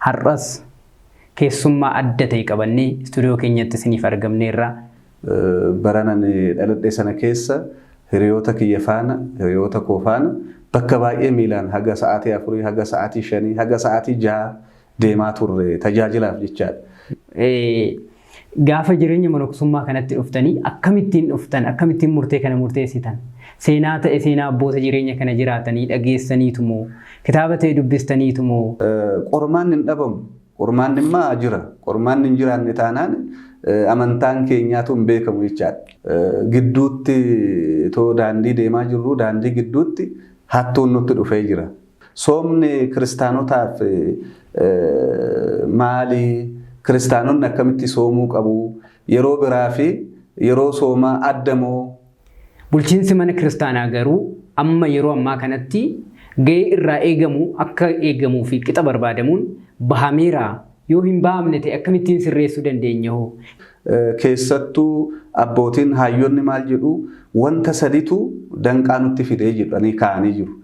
har'as keessummaa adda ta'e qabannee istuudiyoo keenyatti isiniif argamneerra. Baranan dhaladhee sana keessa hiriyoota kiyya faana hiriyoota koo faana bakka baay'ee miilaan haga sa'aatii 4 haga sa'aatii 5 haga sa'aatii 6 deemaa turre tajaajilaaf jechaadha. Gaafa jireenya manoksummaa kanatti dhuftanii akkamittiin dhuftan akkamittiin murtee kana murteessitan seenaa ta'e seenaa abboota jireenya kana jiraatanii dhageessaniitu moo kitaaba ta'e dubbistaniitu moo qormaan hin dhabamu qormaan immoo jira qormaan hin jiraanne taanaan amantaan keenyaatu hin beekamu jechaadha. Gidduutti too daandii deemaa jirru daandii gidduutti hattuun nutti dhufee jira. Soomni kiristaanotaaf maali? Kiristaanonni akkamitti soomuu qabu? Yeroo biraa fi yeroo soomaa adda moo? Bulchiinsi mana kiristaanaa garuu amma yeroo ammaa kanatti gahee irraa eegamu akka eegamuu fi qixa barbaadamuun bahameera. Yoo hin bahamne ta'e akkamittiin sirreessuu dandeenya hoo? Keessattuu abbootiin hayyoonni maal jedhu wanta saditu danqaa nutti fidee jedhanii kaa'anii jiru.